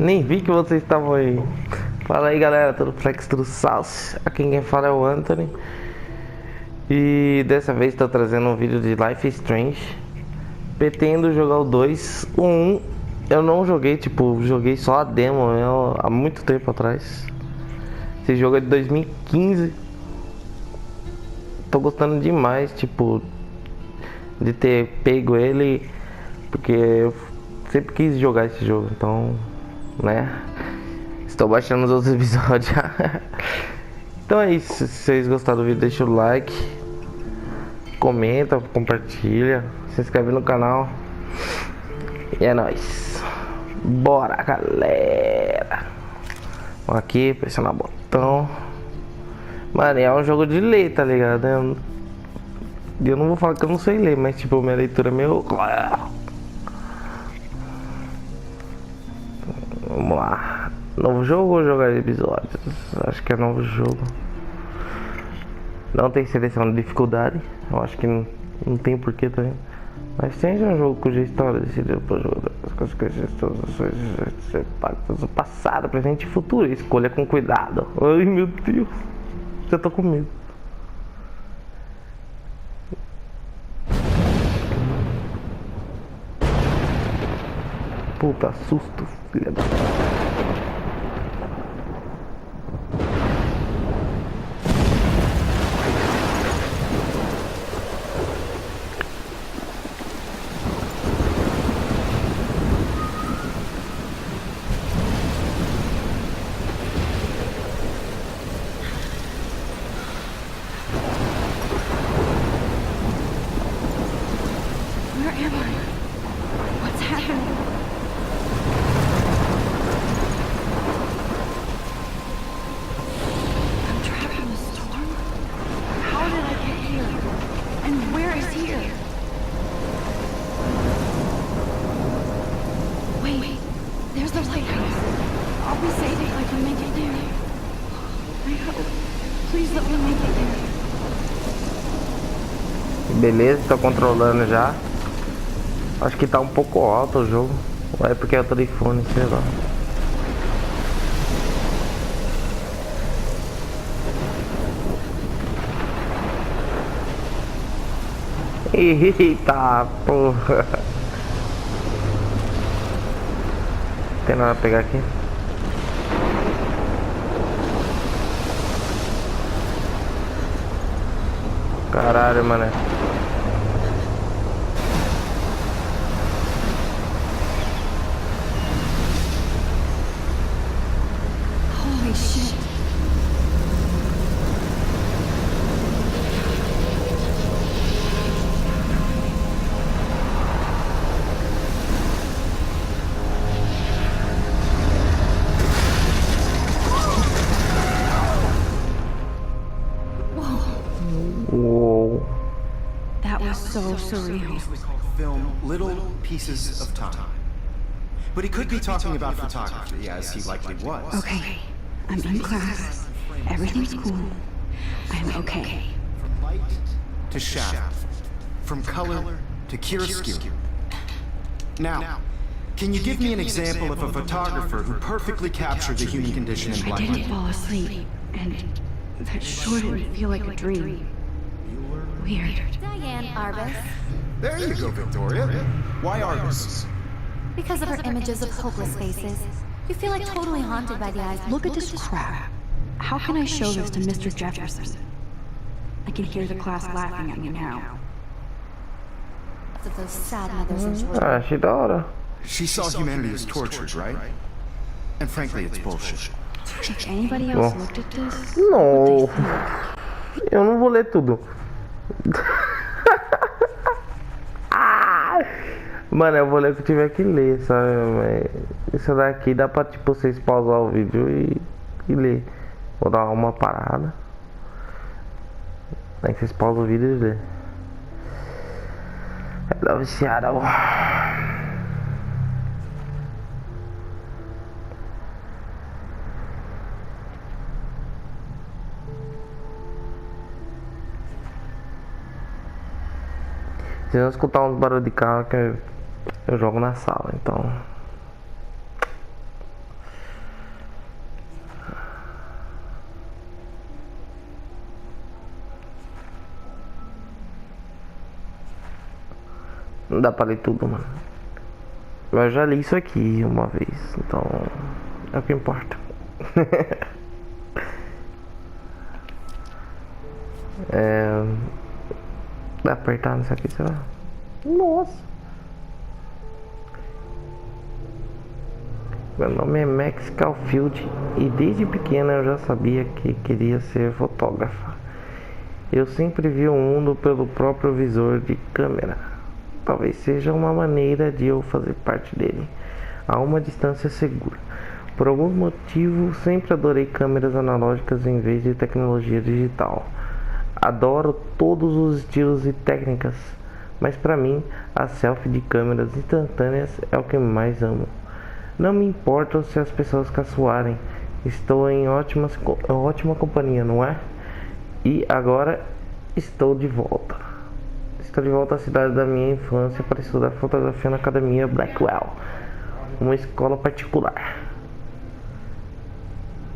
Nem vi que vocês estavam aí. Fala aí, galera, tudo flex, tudo salse. Aqui quem fala é o Anthony. E dessa vez estou trazendo um vídeo de Life is Strange. Pretendo jogar o 2. O 1 eu não joguei, tipo, joguei só a demo há muito tempo atrás. Esse jogo é de 2015. Tô gostando demais, tipo, de ter pego ele, porque eu sempre quis jogar esse jogo, então, né? Estou baixando os outros episódios. Então é isso, se vocês gostaram do vídeo, deixa o like, comenta, compartilha, se inscreve no canal. E é nóis. Bora, galera. Vamos aqui, pressionar o botão. Mano, é um jogo de ler, tá ligado? Eu não vou falar que eu não sei ler, mas tipo, minha leitura é meio... Vamos lá. Novo jogo ou jogar episódios? Acho que é novo jogo. Não tem seleção de dificuldade. Eu acho que não tem porquê também. Mas tem um jogo cuja história decidida por jogador. As consequências de todas as ações impactos do passado, presente e futuro. Escolha com cuidado. Ai, meu Deus. Eu tô com medo. Puta, susto, filha da... Where am I? What's happening? I'm trapped in a storm? How did I get here? And where is here? Wait, there's the lighthouse. I'll be safe if I can make it there. I hope. Please let me make it there. Beleza, tô controlando já. Acho que tá um pouco alto o jogo. Ou é porque eu tô de fone, sei lá. Eita porra. Tem nada pra pegar aqui? Caralho, mano. Holy shit. Uou. That was so surreal. Film little pieces of time. But he could be talking about photography, as he likely was. Okay, I'm in class. Everything's cool. I'm okay. From light to shadow. From color to chiaroscuro. Now, can you give me an example of a photographer who perfectly captured the human condition in I black didn't light? fall asleep, and that sure didn't feel like a dream. Weird. Diane Arbus. There you go, Victoria. Why Arbus? Because of her images of hopeless faces, you feel like totally haunted by the eyes. Look at this crap. How can I show this to Mr. Jefferson? I can hear the class laughing at me now. Of those sad mothers and children. Ah, achei da hora. She saw humanity as tortured, right? And frankly, it's bullshit. If anybody else looked at this, Não. Eu não vou ler tudo. Mano, eu vou ler o que tiver que ler, sabe? Mas isso daqui dá pra, tipo, vocês pausar o vídeo e ler. Vou dar uma parada. Aí vocês pausam o vídeo e lê. É da viciada, ó. Se eu escutar uns barulhos de carro que eu jogo na sala, então. Não dá pra ler tudo, mano. Mas eu já li isso aqui uma vez, então é o que importa. Dá pra apertar nisso aqui, será? Nossa! Meu nome é Max Caulfield e desde pequena eu já sabia que queria ser fotógrafa. Eu sempre vi o mundo pelo próprio visor de câmera. Talvez seja uma maneira de eu fazer parte dele, a uma distância segura. Por algum motivo, sempre adorei câmeras analógicas em vez de tecnologia digital. Adoro todos os estilos e técnicas, mas para mim, a selfie de câmeras instantâneas é o que mais amo. Não me importa se as pessoas caçoarem, estou em ótima companhia, não é? E agora estou de volta. Estou de volta à cidade da minha infância para estudar fotografia na Academia Blackwell, uma escola particular.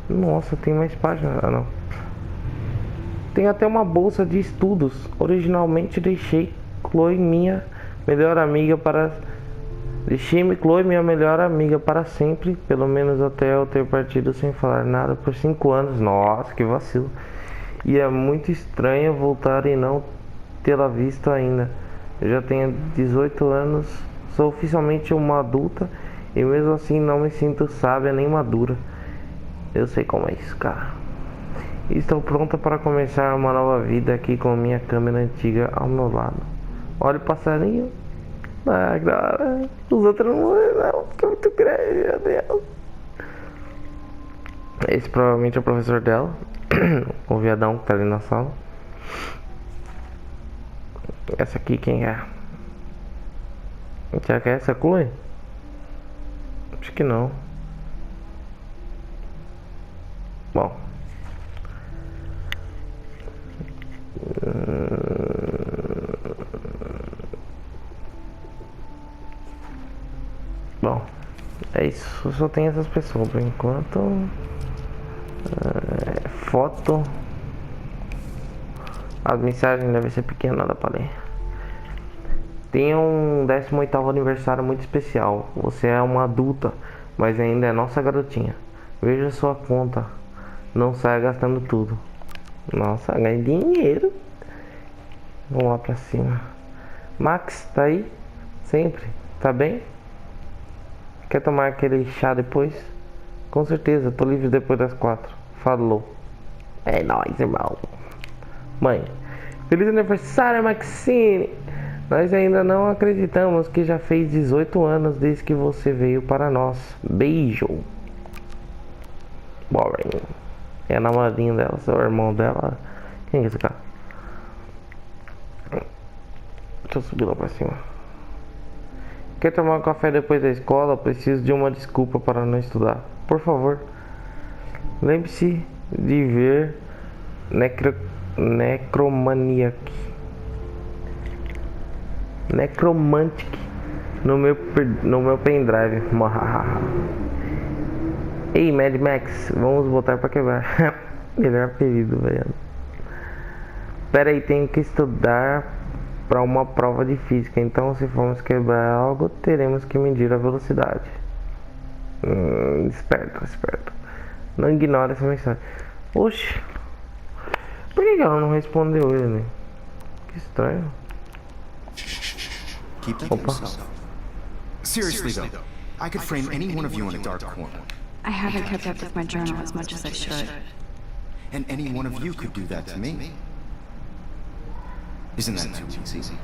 Nossa, tem mais páginas. Ah, não. Tem até uma bolsa de estudos. Originalmente deixei Chloe, minha melhor amiga para sempre, pelo menos até eu ter partido sem falar nada por 5 anos. Nossa, que vacilo. E é muito estranho voltar e não tê-la visto ainda. Eu já tenho 18 anos, sou oficialmente uma adulta e mesmo assim não me sinto sábia nem madura. Eu sei como é isso, cara. Estou pronta para começar uma nova vida aqui com minha câmera antiga ao meu lado. Olha o passarinho. Ah, cara, os outros não, fica muito grande, meu Deus. Esse provavelmente é o professor dela, o viadão que tá ali na sala. Essa aqui quem é? Será que é essa Chloe? Acho que não. Bom. Bom, é isso. Só tem essas pessoas por enquanto. Foto. As mensagens devem ser pequenas, nada pra ler. Tenha um 18º aniversário muito especial. Você é uma adulta, mas ainda é nossa garotinha. Veja sua conta. Não saia gastando tudo. Nossa, ganha dinheiro. Vamos lá pra cima. Max, tá aí? Sempre. Tá bem? Quer tomar aquele chá depois? Com certeza, tô livre depois das 4. Falou. É nóis, irmão. Mãe, feliz aniversário, Maxine. Nós ainda não acreditamos que já fez 18 anos desde que você veio para nós. Beijo. Boring. É a namoradinha dela, seu irmão dela. Quem é esse cara? Deixa eu subir lá pra cima. Quer tomar um café depois da escola? Preciso de uma desculpa para não estudar. Por favor. Lembre-se de ver Necromantic no meu pendrive. Ei, Mad Max, vamos botar pra quebrar. Melhor apelido, velho. Pera aí, tenho que estudar para uma prova de física. Então, se formos quebrar algo, teremos que medir a velocidade. Esperto. Não ignore essa mensagem. Oxi. Por que ela não respondeu ele, né? Que estranho. Keep that to yourself. Seriously though, I could frame any one of you in a dark corner. I haven't kept up with my journal as much as I should. And any one of you could do that to me. Isn't that too easy?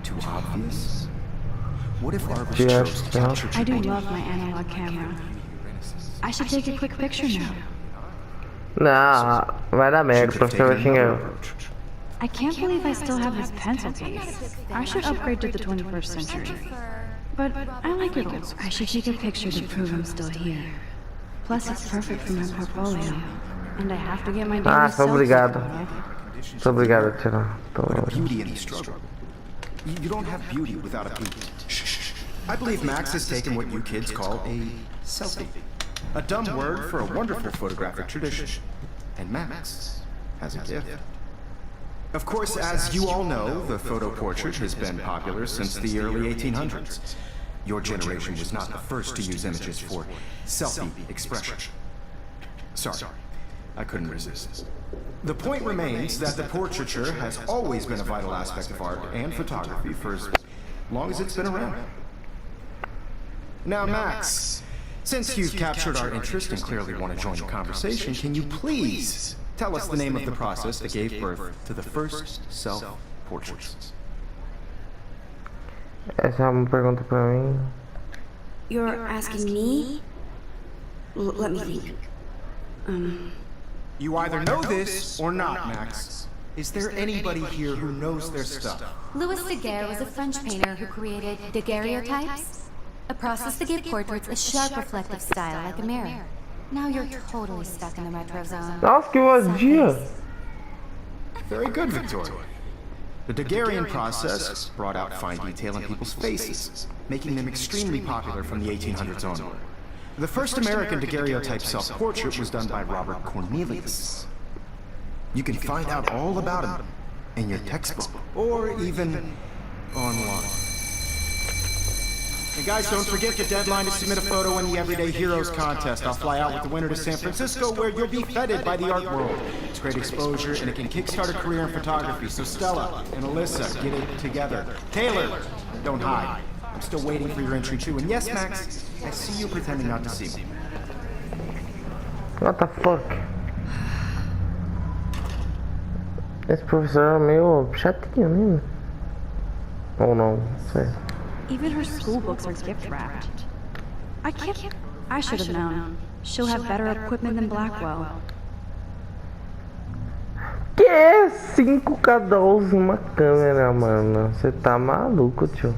Too obvious? What if Arbus chose to capture I do love my analog camera. I should take a quick picture now. Não, vai dar merda, o professor vai xingar eu. I can't believe I still have this pencil case. I should upgrade to the 21st century. But I like it old. I should take a picture to prove I'm still here. Plus, it's perfect for my portfolio. And I have to get my daily Sou obrigado. Sou obrigado a tirar. But a beauty in the struggle. You don't have beauty without a beauty. I believe Max has taken what you kids call a selfie. A dumb word for a wonderful photographic tradition. And Max has a gift. Of course, as you all know, the photo portrait has been popular since the early 1800s. Your generation was not the first to use images for selfie expression. Sorry, I couldn't resist. The point remains that the portraiture has always been a vital aspect of art and photography for as long as it's been around. Now, Max, since you've captured our interest and clearly want to join the conversation, can you please tell us the name of the process that gave birth to the first self-portraits? Essa é uma pergunta pra mim. You're asking me? Let me think. You either know this or not, Max. Is there anybody here who knows their stuff? Louis Daguerre was a French painter who created daguerreotypes, a process to give portraits a sharp reflective style like a mirror. Now you're totally stuck in the retro zone. Nossa, que vadia! Very good, Victoria. The Daguerrean process brought out fine detail in people's faces, making them extremely popular from the 1800s onward. The first American daguerreotype self-portrait was done by Robert Cornelius. You can find out all about him in your textbook, or even online. And guys, don't forget the deadline to submit a photo in the Everyday Heroes contest. I'll fly out with the winner to San Francisco, where you'll be feted by the art world. It's great exposure, and it can kickstart a career in photography. So Stella and Alyssa, get it together. Taylor, don't hide. I'm still waiting for your entry too. And yes, Max, I see you pretending not to see me. What the fuck? Esse professor é meio chatinho, né? Ou não, não sei. Even her school books are gift wrapped. I should have known. She'll have better equipment than Blackwell. Que é 5 cada uma câmera, mano? Você tá maluco, tio?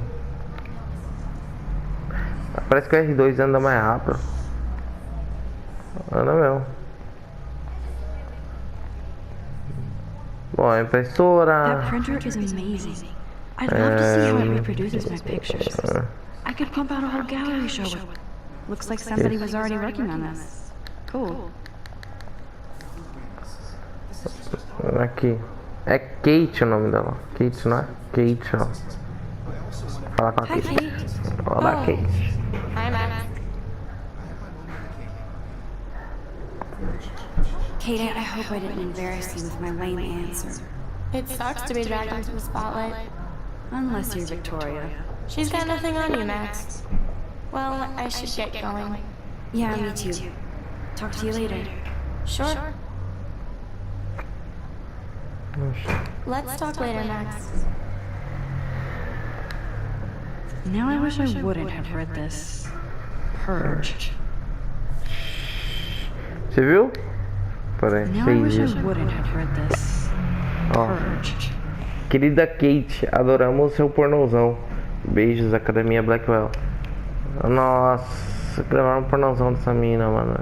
Parece que o R2 anda mais rápido. Anda mesmo. Bom, a impressora. That printer is amazing. I'd love to see how it reproduces my pictures. I could pump out a whole gallery show with. Looks like somebody was already working on this. Cool. Aqui. É Kate o nome dela. Kate, não é? Kate, ó. Fala com a Hi, Kate. Kate. Olá, Kate. Hi, Max. Kate, I hope I didn't embarrass you with my lame answer. It sucks to be dragged into the spotlight. Unless you're Victoria. She's got nothing on you, Max. Well, I should get going. Yeah, me too. Talk to you later. Sure. Let's talk later, Max. Now I wish I wouldn't have read this. Purge. Você viu? Peraí, Now I fez wish isso. I wouldn't have read this. Ó. Purge. Querida Kate, adoramos seu pornozão. Beijos, Academia Blackwell. Nossa, gravaram um pornozão dessa mina, mano.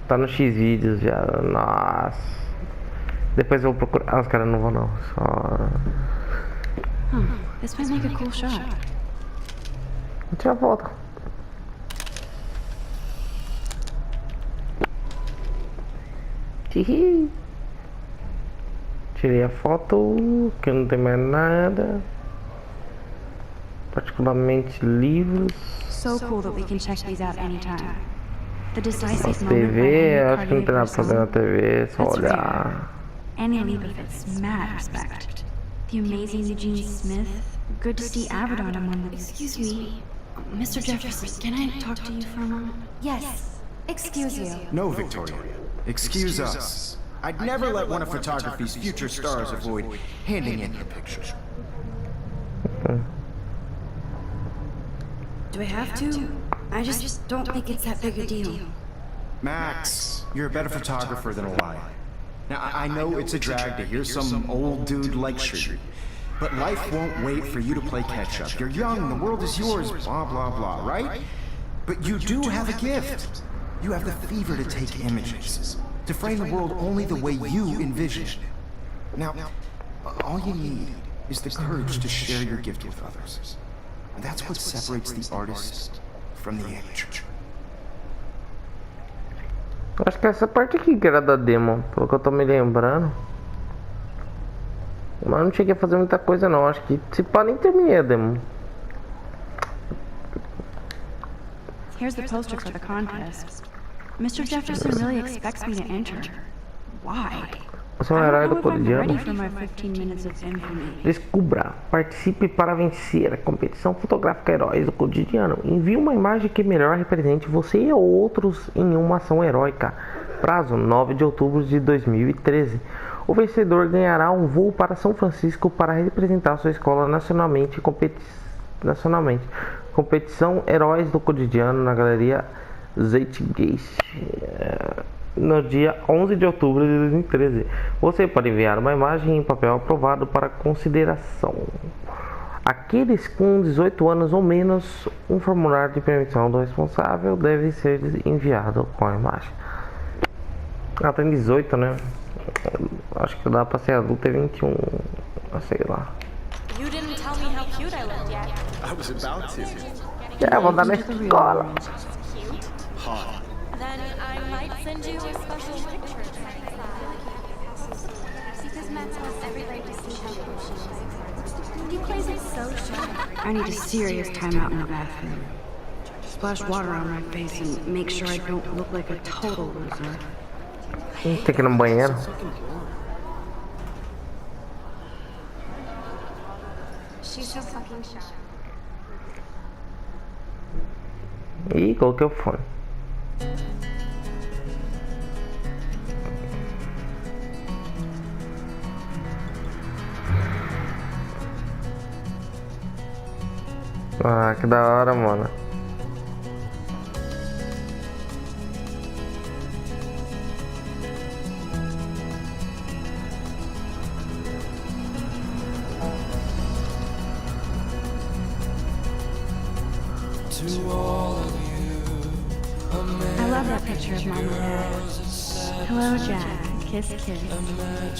Tá no X-Vídeos já. Nossa. Depois eu vou procurar. Ah, os caras não vão não. Só. This might make a cool shot. Vou tirar foto. Tihi. Tirei a foto, que não tem mais nada. Particularmente livros. So cool that we can check these out anytime. The decisive moment TV, when acho que não tem nada pra fazer na TV, só That's olhar. rare. Any leap of it's mad respect. The amazing Eugene Smith. Good to see Abaddon among them. Excuse me, Mr. Jefferson, can I talk to you for a moment? Yes. Excuse you. No, Victoria. Excuse us. I'd never let one of photography's future stars avoid handing in her picture. Do I have to? I just don't think it's that big a deal. Max, you're a better photographer than a liar. Now, I know it's a drag to hear some old dude lecture you, but life won't wait for you to play catch-up. You're young, the world is yours, blah, blah, blah, right? But you do have a gift. You have the fever to take images, to frame the world only the way you envision it. Now, all you need is the courage to share your gift with others. And that's what separates the artist from the amateur. Acho que essa parte aqui que era da demo, pelo que eu tô me lembrando. Mas não cheguei a fazer muita coisa não. Acho que se pá, nem terminei a demo. Here's the poster for the contest. Mr. Jefferson really expects me to enter. Why? Você é um herói do cotidiano. Ready for my 15 minutes of infamy. Descubra, participe para vencer a competição fotográfica Heróis do Cotidiano. Envie uma imagem que melhor represente você ou outros em uma ação heróica. Prazo 9 de outubro de 2013. O vencedor ganhará um voo para São Francisco para representar sua escola nacionalmente. Competição Heróis do Cotidiano na Galeria Zeitgeist. No dia 11 de outubro de 2013. Você pode enviar uma imagem em papel aprovado para consideração. Aqueles com 18 anos ou menos, um formulário de permissão do responsável deve ser enviado com a imagem. Ah, tem 18, né? Acho que dá pra ser adulto é 21, sei lá. You didn't tell me how cute I looked yet. I was about to. É, vou dar na escola. Hot. Then I might send you a special picture. Because Max wants everybody to see how cool she is. He plays it so sharp. I need a serious timeout in the bathroom. Splash water on my face and make sure I don't look like a total loser. Tem que ir no banheiro. She's so fucking sharp. Ih, coloquei o fone. Ah, que da hora, mano. I love that picture of Mom and Dad. Hello, Jack. Kiss, kiss.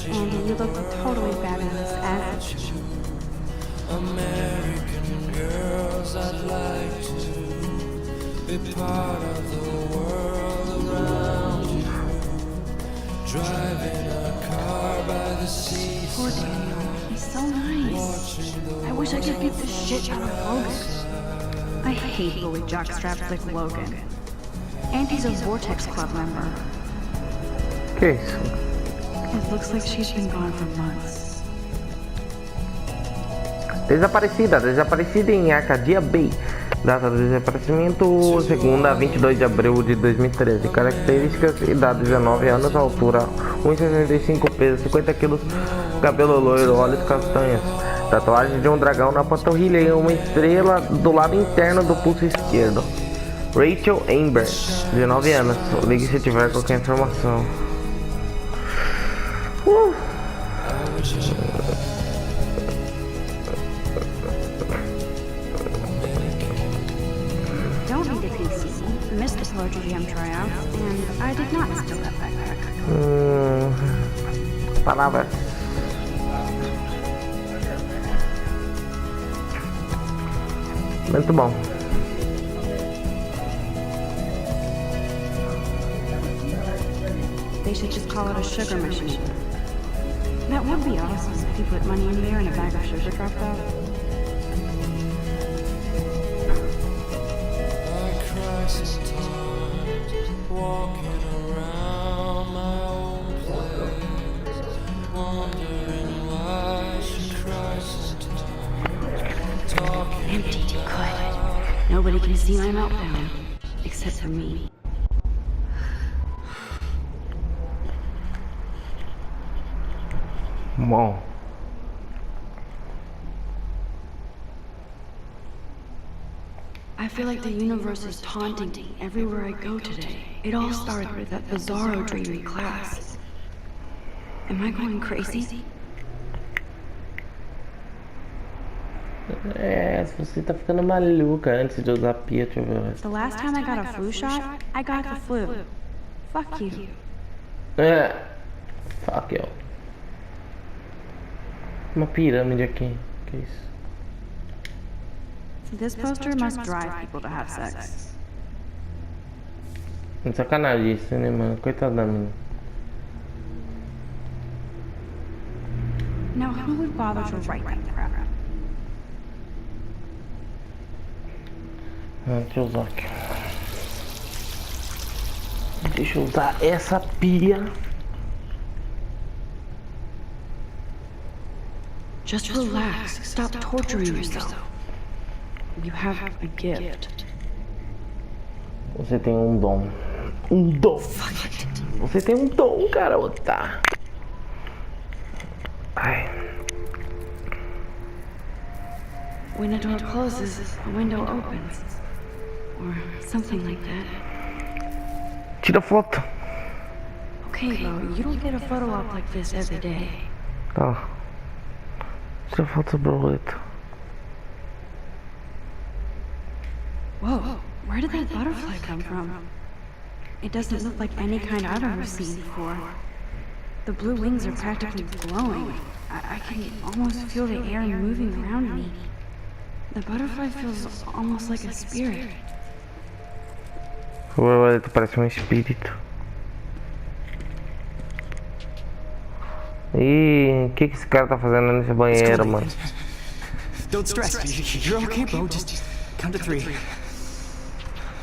Andy, you look totally fabulous as a American girls, I'd like to be part of the world around you. Driving a car by the sea. Poor Daniel. He's so nice. I wish I could beat the shit out of Logan. I hate bully jockstraps like Logan. Andy's a Vortex Club member. Que isso? It looks like she's been gone for months. Desaparecida em Arcadia Bay. Data do desaparecimento, segunda, 22 de abril de 2013. Características: idade 19 anos, altura 1,65, peso 50 kg, cabelo loiro, olhos castanhos. Tatuagem de um dragão na panturrilha e uma estrela do lado interno do pulso esquerdo. Rachel Amber, 19 anos. Ligue se tiver qualquer informação. Don't need a PC. Missed the Poetry Jam tryout, and I did not steal that backpack. Palavras. Muito bom. They should just call it a sugar machine. That would be awesome if you put money in there and a bag of sugar dropped out. I cry sometimes, walking around my own place, wondering why she cries sometimes, talking Empty, good. Nobody can see my meltdown, except for me. Bom. I feel like the universe is taunting me everywhere I go today. It all started with that bizarro dream in class. Am I going crazy? É, se você tá ficando maluca antes de usar pia, deixa eu ver. The last time I got a flu shot, I got the flu. Fuck you. É. Fuck you. Uma pirâmide aqui. Que isso? This poster must drive people to have sex. Sacanagem isso, né, mano? Coitada da menina. Now, who would bother to write that crap? Deixa eu usar aqui. Deixa eu usar essa pia. Just relax. Stop torturing yourself. You have a gift. Você tem um dom. Um dom. Você tem um dom, garota. Ai. When a door closes, a window opens. Or something like that. Tira foto. Okay, Lo, you don't get a photo op like this every day. Tá. Tira foto do boleto. Whoa, where did that butterfly come from? It doesn't look like any kind I've ever seen before. The blue wings are practically glowing. I can almost feel the air moving around me. The butterfly feels almost like a spirit. O boleto parece um espírito. E o que esse cara tá fazendo nesse banheiro, mano? Don't stress. You're okay, bro. Just count to 3.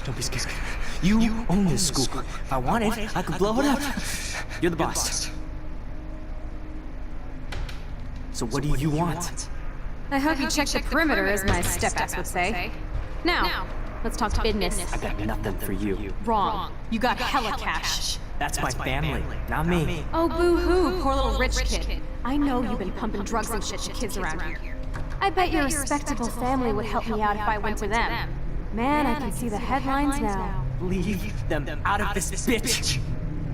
Don't be scared. You own this school. If I wanted, I could blow it up. You're the boss. So what do you want? I hope you check the perimeter, as my step-ass would say. Now, let's talk business. I got nothing for you. Wrong. You got hella cash. That's my family, not me. Oh, boo-hoo, poor little rich kid. I know you've been pumping drugs and shit to kids around here. I bet your respectable family would help me out if I went to them. Man, I can see the headlines now. Leave them out of this bitch.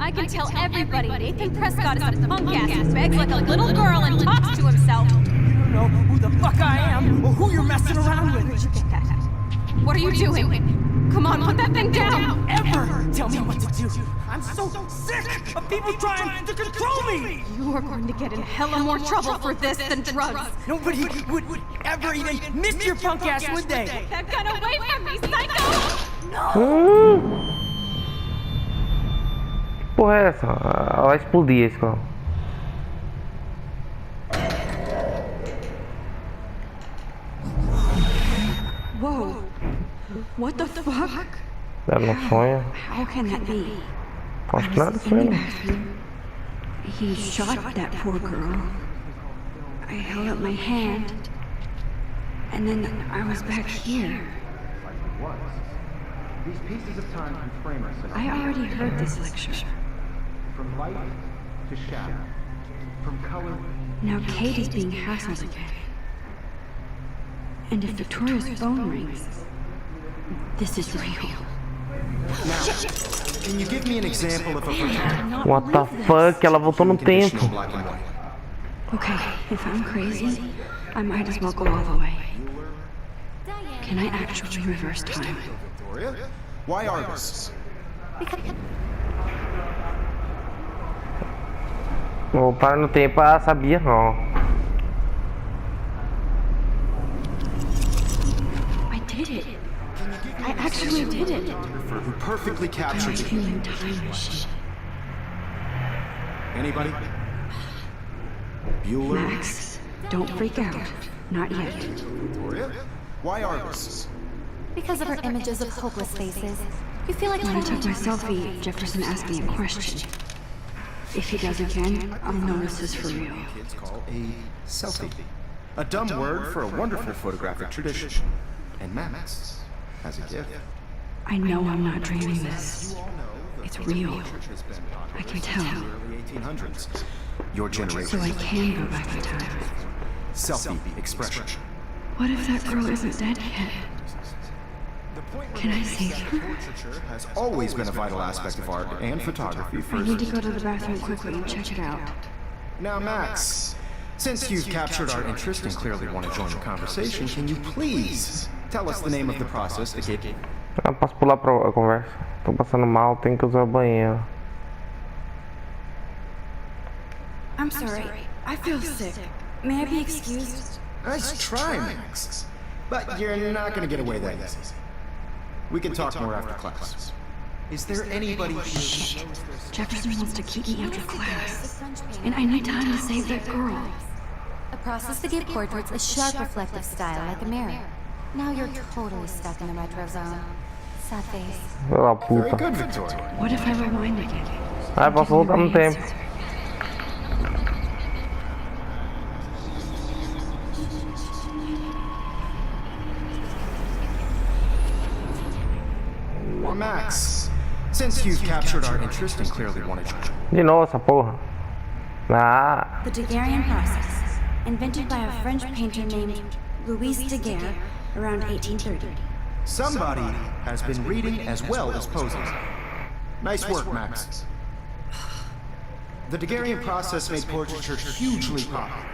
I can tell everybody Nathan Prescott is a punk-ass who begs like a little girl and talks to himself. You don't know who the fuck I am or who you're messing around with. Where'd you get that? What are you doing? Come on, put that thing down! Ever tell me what to do. I'm so sick of people trying to control me. You are going to get in hella more trouble for this than drugs. Nobody would ever even miss your punk ass, would they? Take that gun away from me, psycho! Que porra é essa? Ela vai explodir a escola. Whoa, what the fuck? Era um sonho. How can that be? Acho que nada foi, não. He shot that poor girl. I held up my hand, and then I was back here. These pieces of time can frame us. I already heard this lecture. From light to shadow. From color. Now Kate is being hassled again. And if Victoria's phone rings, this is real. Now, can you give me an example of a photograph? What the fuck? Ela voltou no tempo. Black and white. Okay, if I'm crazy, I might as well go all the way. Can I actually reverse time? Victoria, why artists? Voltar no tempo, sabia não. I did it. I actually did it. Who perfectly captured the Human time machine. Anybody? Bueller? Max, don't freak out. Not yet. Victoria, why artists? Because of her images of hopeless faces. You feel like When I took my selfie, Jefferson asked me a question. If he does again, I'll know this is for real. Kids call a selfie. A dumb word for a wonderful photographic tradition. And Max has a gift. I know I'm not dreaming this. It's real. I can tell. Early 1800s. Your So generation. I can go back in time. Selfie expression. What if that girl isn't dead yet? Can I save her? Portraiture has always been a vital aspect of art and photography I for... need to go to the bathroom quickly and check it out. Now, Max, since you've captured our interest and clearly want to join the conversation, can you please tell us the name of the process that gave... Eu posso pular pra a conversa. Tô passando mal, tenho que usar o banheiro. I'm sorry. I feel sick. May I be excused? Nice try, Max. But you're not going to get away that easy. We can talk more after class. Is there anybody here? Jefferson wants to keep me after class. And I need time to save that girl. process to give portraits a sharp reflective style like a mirror. Now you're totally stuck in the retro zone. Sad face. Pela Very puta. good, Victoria. What if I rewind again? Ah, posso voltar no tempo. Well, Max, since you've captured our interest and clearly wanted to... De novo essa porra. Ah, The Daguerrean process, invented by a French painter named Louis Daguerre around 1830. Somebody has been reading as well as posing. Nice work, Max. The Daguerrean process made portraiture hugely popular,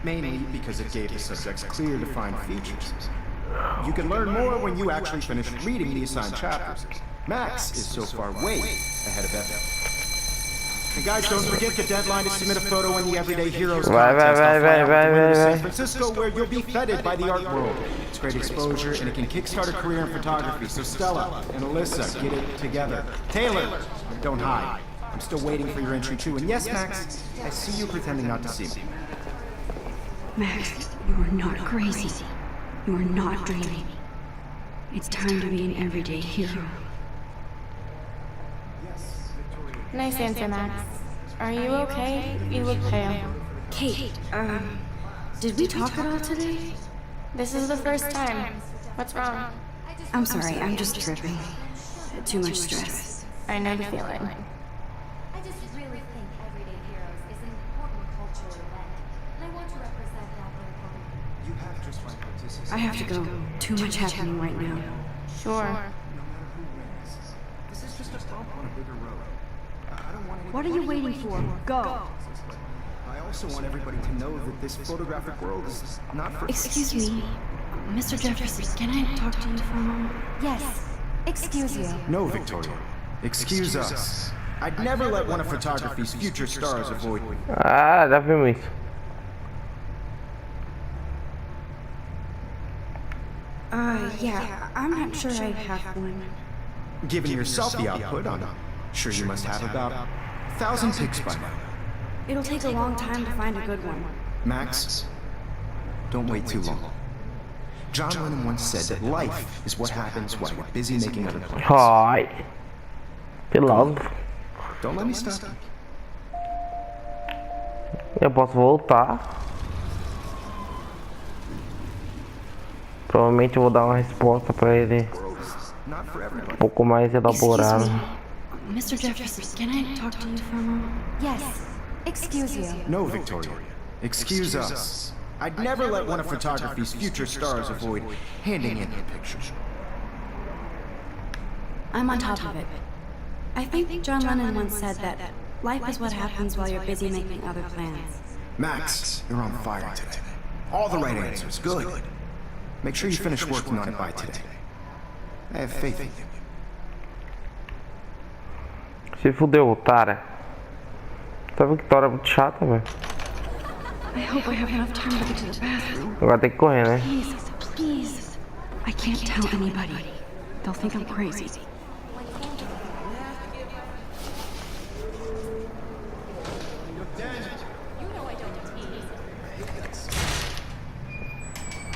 mainly because it gave the subjects clear, defined features. You can learn more when you actually finish reading the assigned chapters. Max is so far way ahead of everyone. And guys, don't forget the deadline to submit a photo in the Everyday Heroes contest. I'll fly out to San Francisco, where you'll be feted by the art world. It's great exposure, and it can kickstart a career in photography. So Stella and Alyssa, get it together. Taylor, don't hide. I'm still waiting for your entry too. And yes, Max, I see you pretending not to see me. Max, you are not crazy. You are not dreaming. It's time to be an everyday hero. Nice answer, Max. Are you okay? You look pale. Kate, did we talk at all today? This is the first time. What's wrong? I'm sorry, I'm just tripping. Too much stress. I know the feeling. I just really think Everyday Heroes is an important cultural event, and I want to represent that very publicly. You have just my participation. I have to go. Too much happening right now. Sure. This is just a bump on a bigger road. I don't want What are you waiting for? Go! I also want everybody to know that this photographic world is not for... Excuse me, Mr. Jefferson, can I talk to you for a moment? Yes, excuse you. No, Victoria. Excuse us. I'd never let one of photography's future stars avoid me. ah, já vimos isso. Yeah, I'm not sure I have one. Given your selfie output, I'm sure you must have about 1,000 pics by now. It'll take a long time to find a good one. Max, don't wait too long. John Lennon once said that life is what happens while you're busy making other plans. Ai. Filósofo. Don't let me stop you. Eu posso voltar. Provavelmente eu vou dar uma resposta pra ele Not for everybody. pouco mais elaborada. Mr. Jefferson, can I talk to you for a moment? Yes, excuse you. No, Victoria. Excuse us. I'd never let one of photography's future stars avoid handing in their pictures. I'm on top of it. I think John Lennon once said that life is what happens while you're busy making other plans. Max, you're on fire today. All the right answers. Good. Make sure you finish working on it by today. I have faith in you. Se fudeu, otária. Tá vendo que Vitória é muito chata, velho. I hope I have enough time to get to the bathroom. Agora tem que correr, né? Please, please. I can't tell anybody. They'll think I'm crazy.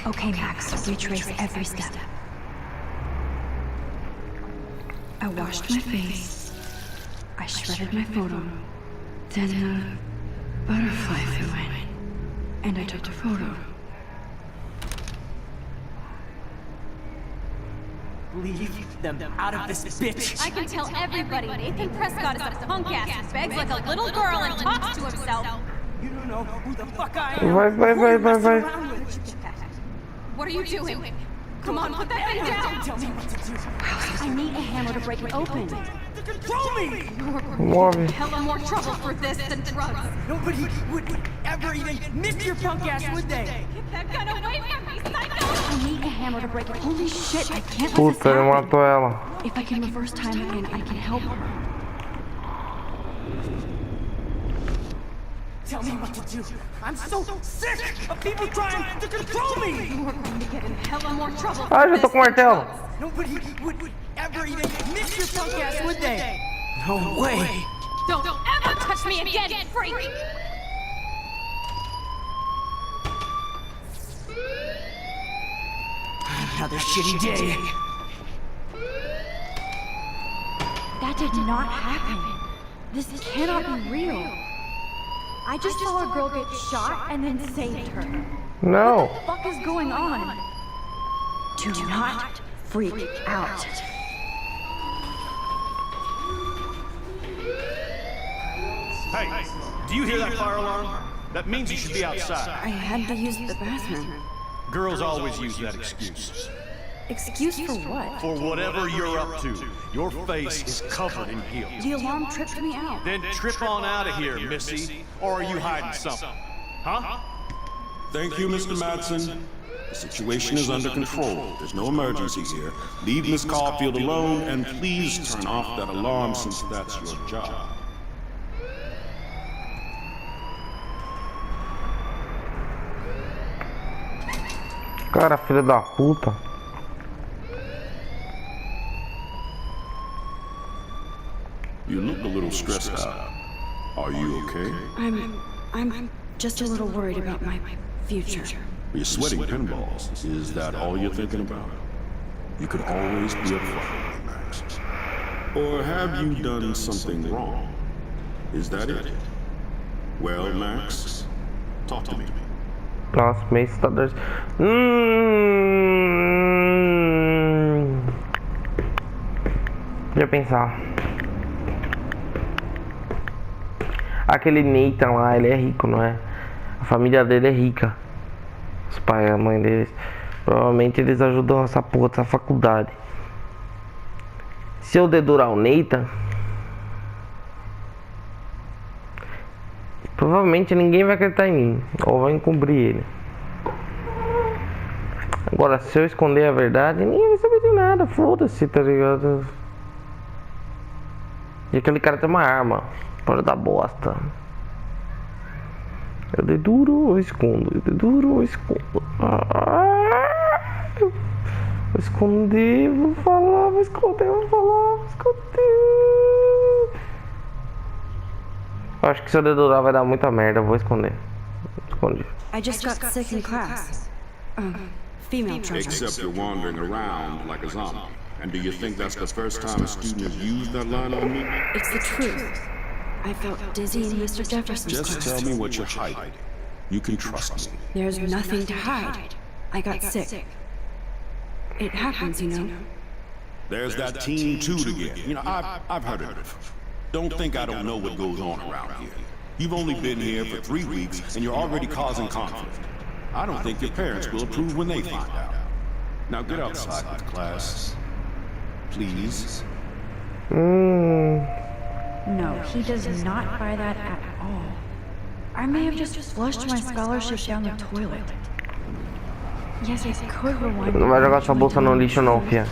Okay, Max, retrace every step. I washed my face. I shredded my photo. Then a butterfly flew in. And I took a photo. Leave them out of this bitch! I can tell everybody Nathan Prescott is a punk ass who begs like a little girl and talks to himself. You don't know who the fuck I am! Vai. What are you doing? Come on, put that thing down! Tell me what to do! I need a hammer to break it open. To control me! Move. Hella more trouble for this than drugs. Nobody would ever even miss your punk ass, would they? Get that gun away from me, psycho! I need a hammer to break it. Holy shit, I can't let this Puta, ele happen. matou ela. If I can reverse time again, I can help her. Tell me what to do! I'm so sick of people trying to control me! You are going to get in hella more trouble Ah, for já this tô com o than martelo. drugs. Nobody would ever even miss your punk ass, would they? No way! Don't ever touch me again, freak! Another shitty day. That did not happen. This cannot be real. I just saw a girl get shot and then saved her. No. What the fuck is going on? Do not freak out. Hey, do you hear that fire alarm? That means you should be outside. I had to use the bathroom. Girls always use that excuse. Excuse for what? For whatever you're up to, your face is covered in guilt. The alarm tripped me out. Then trip on out of here, Missy. Or are you hiding something? Huh? Thank you, Mr. Madsen. The situation is under control. There's no emergency here. Leave Miss Caulfield alone, and please turn off that alarm since that's your job. Cara, filha da puta. You look a little stressed out. Are you okay? I'm just a little worried about my future. You're sweating pinballs. Is that all you're thinking about? You could always be upfront with me, Max. Or have you done something wrong? Is that it? Well, Max, talk to me. Nossa, meio assustador. Deixa eu pensar. Aquele Nathan lá, ele é rico, não é? A família dele é rica. Os pais e a mãe deles. Provavelmente eles ajudam essa porra dessa faculdade. Se eu dedurar o Nathan, provavelmente ninguém vai acreditar em mim. Ou vai encobrir ele. Agora, se eu esconder a verdade, ninguém vai saber de nada. Foda-se, tá ligado? E aquele cara tem uma arma. Para dar bosta. Eu deduro ou escondo? Eu deduro ou escondo? Vou esconder, vou falar, vou esconder, vou falar, vou esconder. Eu acho que se eu dedurar vai dar muita merda, vou esconder. Escondi. I just got sick in class. Female trauma. Except you're wandering around like a zombie. And do you think that's the first time a student has used that line on me? It's the truth. I felt dizzy in Mr. Jefferson's Just class. tell me what you're hiding. You can trust me. There's nothing to hide. I got sick. It happens, you know. There's that Team Toot again. You know, I've heard of it. Don't think I don't know what goes on around here. You've only been here for 3 weeks, and you're already causing conflict. I don't think your parents will approve when they find out. Now get outside with class. Please. No, he does not buy that at all. I may have just flushed my scholarship down the toilet. Yes, I could rewind. Não vai jogar sua bolsa no lixo não, fia.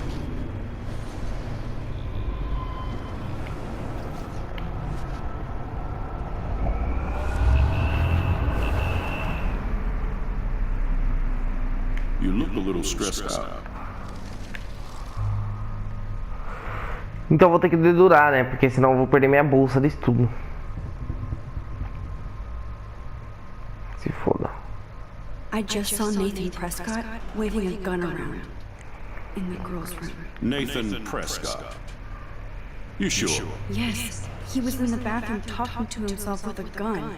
You look a little stressed out. Então vou ter que dedurar, né? Porque senão eu vou perder minha bolsa de estudo. Se foda. I just saw Nathan Prescott waving a gun around in the girls' room. Nathan Prescott. You sure? Yes, he was in the bathroom talking to himself with a gun.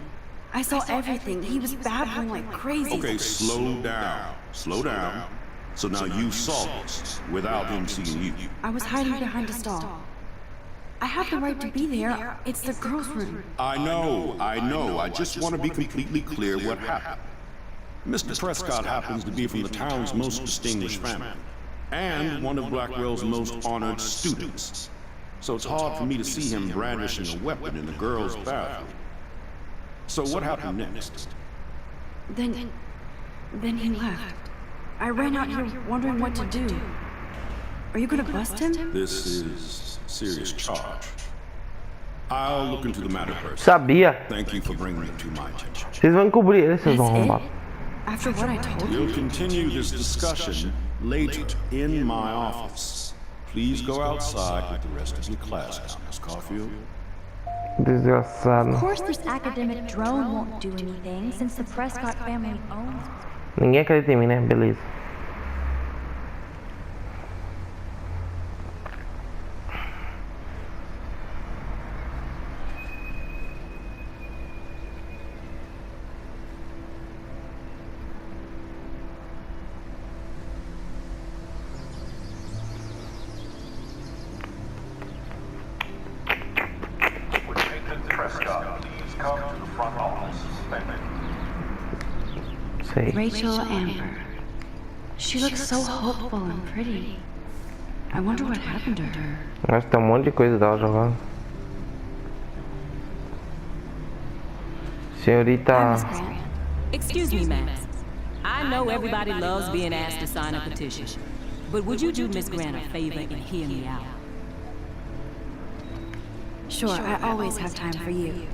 I saw everything. He was babbling like crazy. Okay, slow down. Slow down. So now you saw this without him seeing you. I was hiding behind a stall. I have the right to be there. It's the girls' room. I know. I just want to be completely clear what happened. Mr. Prescott happens to be from the town's most distinguished family, and one of Blackwell's most honored students. So it's hard for me to see him brandishing a weapon in the girls' bathroom. So what happened next? Then he left. I ran out here wondering what to do. Are you gonna bust him? This is a serious charge. I'll look into the matter first. Sabia. Thank you for bringing it to my attention. Vocês vão encobrir ele, vocês vão arrombar. After what I told you? We'll continue this discussion later in my office. Please go outside with the rest of your class now, Miss Caulfield. Desgraçado. Of course this academic drone won't do anything, since the Prescott family owns. Ninguém acredita em mim, né? Beleza. front office suspected. Sei. Rachel Amber. She looks so hopeful and pretty. I wonder what happened to her. Mas tem monte de coisa dela jogando. Senhorita. Excuse me, Max. I know everybody loves being asked to sign a petition, but would you do Miss Grant a favor and hear me out? Sure, I always have time for you.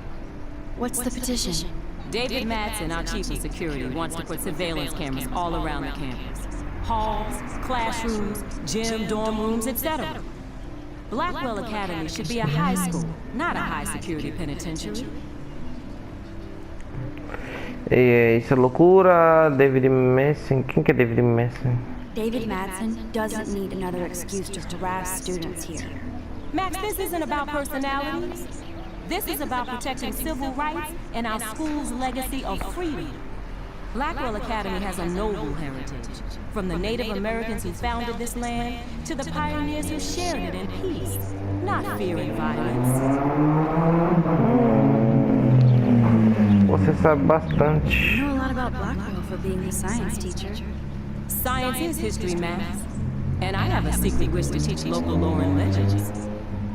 What's the petition? David Madsen, our chief of security, wants to put surveillance cameras all around the campus. Halls, classrooms, gym, dorm rooms, etc. Blackwell Academy should be a high school, not a high-security penitentiary. Isso é loucura. David Madsen. Quem que é David Madsen? David Madsen doesn't need another excuse to harass students here. Max, this isn't about personalities. This is about protecting civil rights and our school's legacy of freedom. Blackwell Academy has a noble heritage, from the Native Americans who founded this land to the pioneers who shared it in peace, not fear and violence. Você sabe bastante. You know a lot about Blackwell for being a science teacher. Science is history, Max. And I have a secret wish to teach local lore and legends.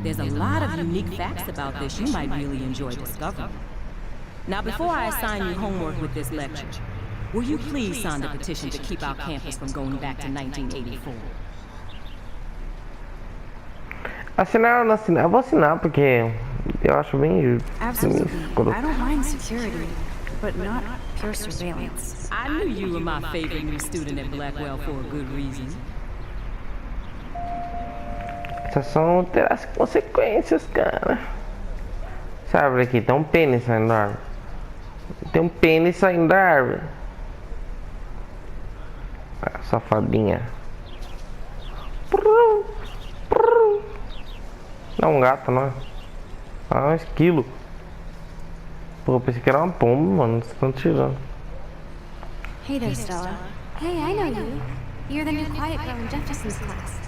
There's a lot of unique facts about this you might really enjoy discovering. Now, before I assign you homework with this lecture, will you please sign the petition to keep our campus from going back to 1984? Assinar ou não assinar? Eu vou assinar porque eu acho bem justo. Absolutely. I don't mind security, but not pure surveillance. I knew you were my favorite new student at Blackwell for a good reason. Essa ação terá consequências, cara. Sabe aqui, tem um pênis saindo da árvore. Tem um pênis saindo da árvore. Ah, safadinha. Não é um gato, não é? Ah, um esquilo. Pô, eu pensei que era uma pomba, mano. Vocês estão tirando. Hey there, Stella. Hey, I know you. You're the new quiet girl in Jefferson's class.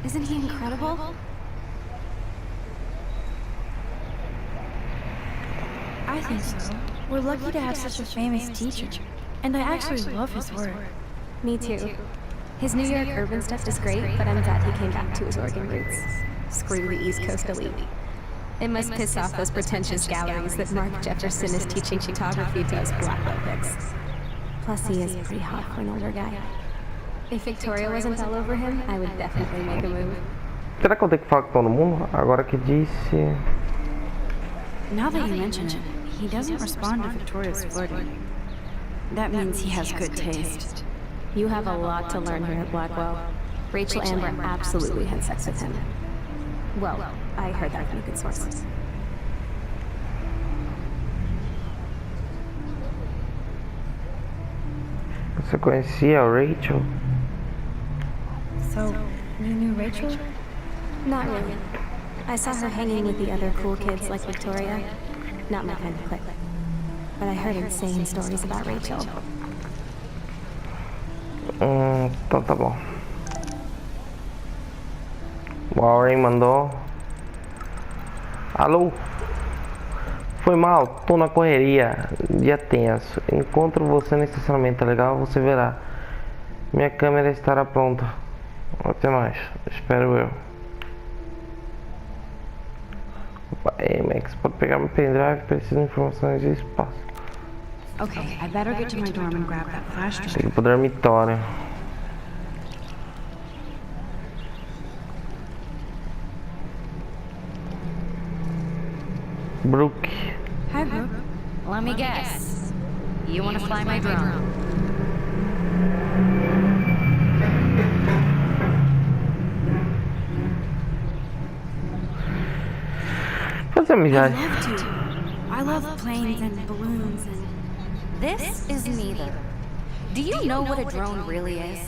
Isn't he incredible? I think so. We're lucky to have such a famous teacher. And I actually love his work. Me too. His New York urban stuff is great, but I'm glad he came back to his Oregon roots. Screw the East Coast elite. It must piss off those pretentious galleries that Mark Jefferson is teaching photography to us Blackwell pics. Plus, he is pretty hot for an older guy. If Victoria wasn't all over him, I would definitely make a move. Será que eu tenho que falar com todo mundo? Agora que disse... Now that you mention it, he doesn't respond to Victoria's flirting. That means he has good taste. You have a lot to learn here at Blackwell. Rachel Amber absolutely had sex with him. Well, I heard that from a good source. Você conhecia a Rachel? So, you knew Rachel? Not really. I saw her hanging with the other cool kids like Victoria. Not my kind of clique. But I heard insane stories about Rachel. Então tá bom. Warren mandou. Alô? Foi mal, tô na correria. Dia tenso. Encontro você no estacionamento, tá legal? Você verá. Minha câmera estará pronta. Até mais. Espero eu. Ei, Max, pode pegar meu pendrive? Preciso de informações de espaço. Okay, I better get to my dorm and grab that flash drive. Tem que ir pro dormitório. Brooke. Hi, Brooke. Let me guess. You want to fly my drone? Fazer amizade. I'd love to. I love planes and balloons and... This is neither. Do you know what a drone really is?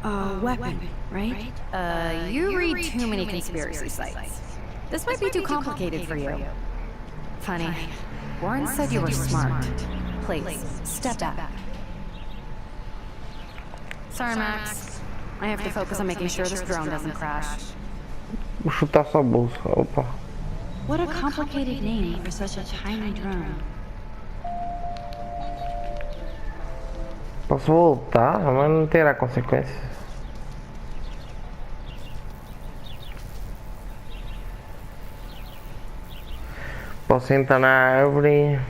A weapon, right? You read too many conspiracy sites. This might be too complicated for you. Funny. Warren said you were smart. Please, step back. Sorry, Max. I have to focus on making sure this drone doesn't crash. Vou chutar sua bolsa. Opa. What a complicated name for such a tiny drone. Posso voltar, mas não terá consequências. Posso entrar na árvore.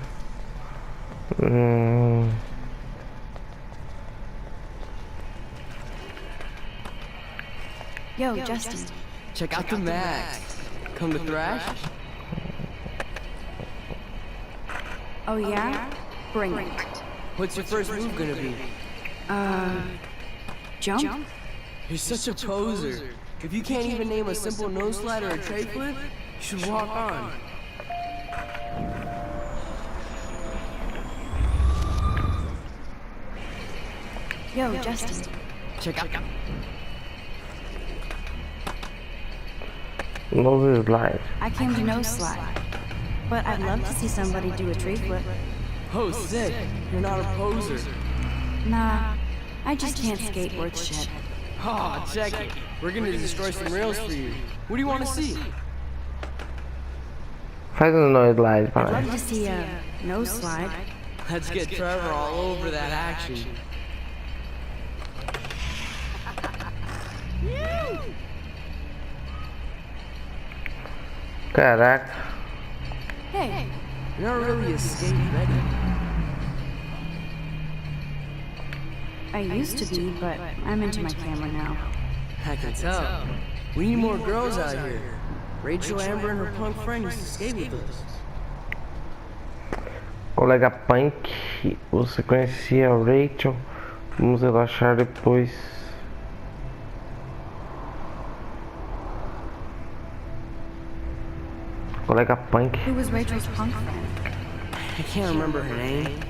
Yo, Justin. Check out the Max. Come to thrash? Oh yeah? Bring it. What's your first move gonna be? Jump? You're such a poser. If you can't even name a simple nose slide or a tray flip, you should walk on. Yo, Justin. Check out. Nose slide. I came to no slide. But I'd love to see somebody do a tree flip. Oh, sick. You're not a poser. Nah, I just can't skate worth shit. Aw, check it. We're gonna destroy some rails for you. What do you want to see? Faz um nose slide I'd para love mim. to see a no slide. Let's get Trevor all over that action. Caraca. Hey, You're not really a skate ready. I used to be, but I'm into my camera now. I can tell. We need more girls out here. Rachel, Amber, and her punk friend used to skate with us. Colega Punk, você conhecia a Rachel? Vamos relaxar depois. Colega Punk. Who was Rachel's punk friend? I can't remember her name.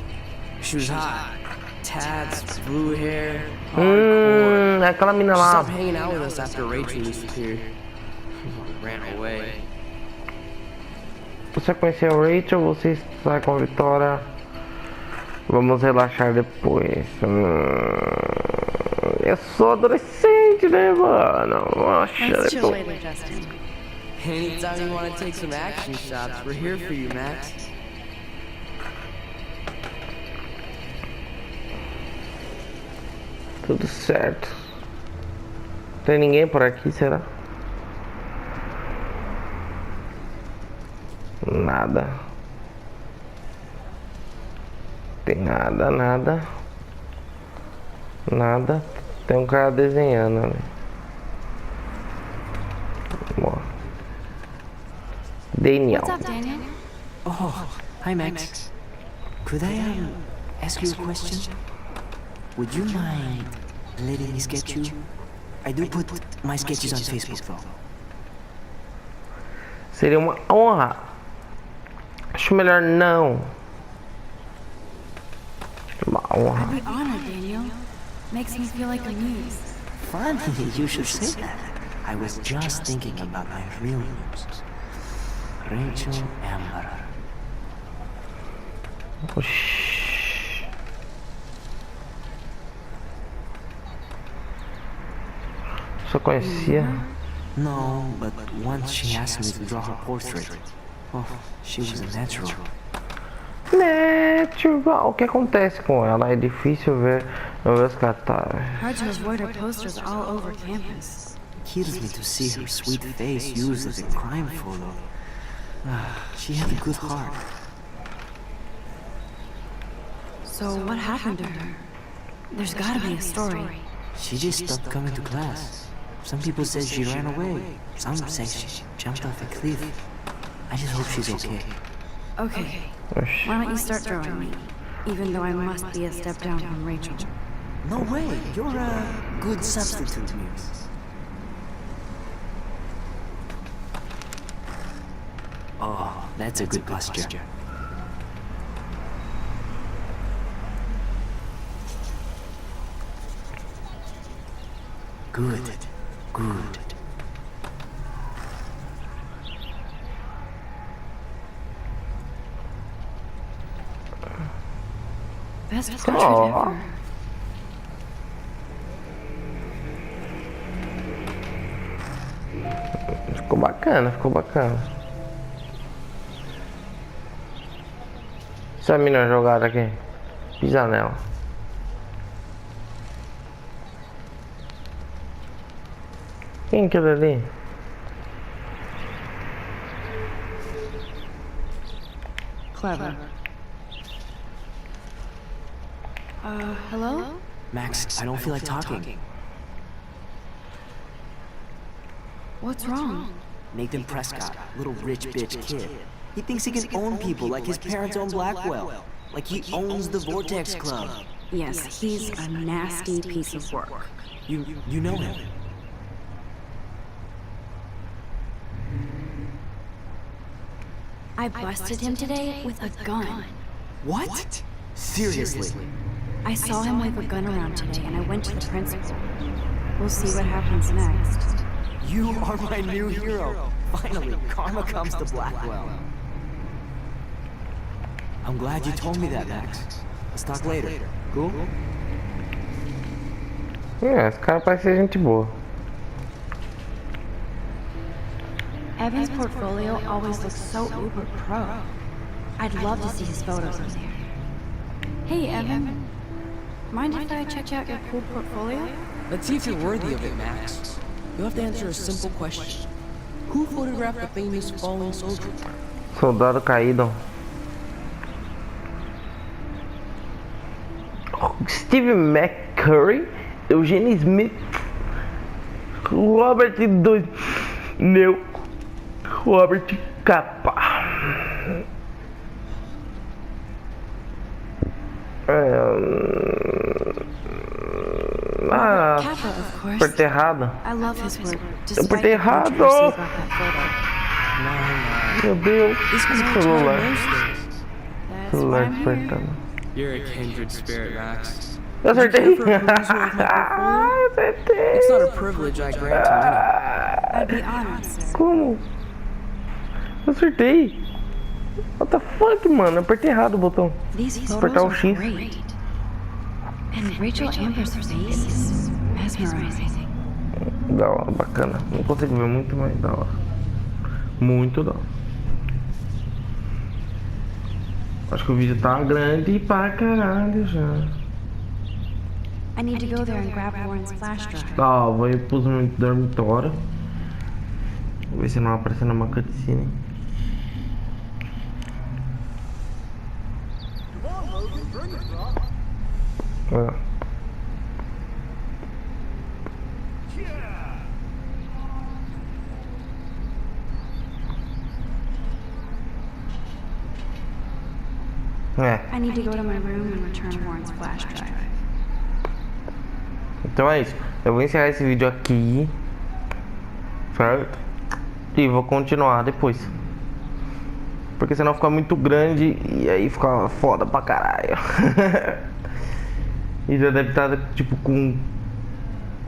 She was hot. Tats, blue hair, hardcore. Aquela mina She lá. stopped hanging out with us after Rachel disappeared. Ran away. Você conheceu a Rachel? Você está com a Vitória? Vamos relaxar depois. Eu sou adolescente, né, mano? Nossa, Let's chill depois. later, Justin. Anytime you want to take some action shots, we're here for you, Max. Tudo certo. Tem ninguém por aqui, será? Nada. Tem nada, nada. Nada. Tem um cara desenhando ali. Ó. Daniel. What's up, Daniel? Oh, hi, Max. Could I ask you a question? Would you mind letting me sketch you? I do put my sketches on Facebook, though. Seria uma honra. Acho melhor não. Uma honra. I'd be honored, Daniel. Makes me feel like a muse. Funny you should say that. I was just thinking about my real names. Rachel Amber. Oxi. Só conhecia. No, but once she asked me to draw her portrait. Oh, she was a natural. Natural. O que acontece com ela? É difícil ver os cartazes. Hard to avoid her posters all over campus. Kills me to see her sweet face used as a crime photo. She had a good heart. So what happened to her? There's gotta be a story. She just stopped coming to class. Some people said she ran away. Some say she jumped off a cliff. I just hope she's okay. Okay, Oxi. why don't you start drawing me? Even though I must be a step down from Rachel. No way, you're a good substitute, Muse. Oh, that's a good posture. Good, good. Best portrait Oh. ever. Ficou bacana, ficou bacana. Essa mina jogada aqui. Pisa nela. Quem é aquele ali? Clever. Hello? Max, I don't feel like talking. What's wrong? Nathan Prescott, little rich bitch kid. He thinks he can own people like his parents own Blackwell. Like he owns the Vortex Club. Yes, he's a nasty piece of work. You know him? I busted him today with a gun. What? Seriously? I saw him wave a gun around today and I went to the principal. We'll see what happens next. You are my new hero. Finally, karma comes to Blackwell. I'm glad you told me that, Max. Let's talk later. Cool? Esse cara parece ser gente boa. Evan's portfolio always looks so uber pro. I'd love to see his photos on there. Hey, Evan. Mind if I check out your cool portfolio? Let's see if you're worthy of it, Max. You have to answer a simple question. Who photographed the famous fallen soldier? Soldado caído. Steve McCurry, Eugene Smith, Robert II, Robert Capa. Apertei errado. Eu apertei errado. Meu Deus, celular. Celular apertando. You're a kindred spirit, Max. Eu acertei. It's not a privilege I grant to many. I'd be honored, sir. Como? Eu acertei. What the fuck, mano? Eu apertei errado o botão. Apertar o X. And Rachel Amber's face is mesmerizing. Da hora, bacana. Não consigo ver muito, mas da hora. Muito da hora. Acho que o vídeo tá grande pra caralho já. I need to go there and grab Warren's flash drive. Tá, vou ir pro dormitório. Vou ver se não aparece numa cutscene. I need to go to my room and return Warren's flash drive. Então é isso. Eu vou encerrar esse vídeo aqui, certo? E vou continuar depois. Porque senão fica muito grande e aí fica foda pra caralho. E já deve estar tipo com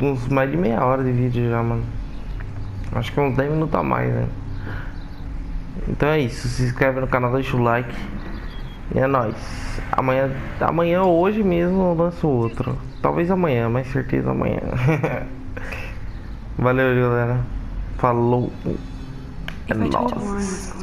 uns mais de meia hora de vídeo já, mano. Acho que uns 10 minutos a mais, né? Então é isso. Se inscreve no canal, deixa o like. E é nóis. Amanhã ou hoje mesmo eu lanço outro. Talvez amanhã, mas certeza amanhã. Valeu, galera. Falou. É nóis.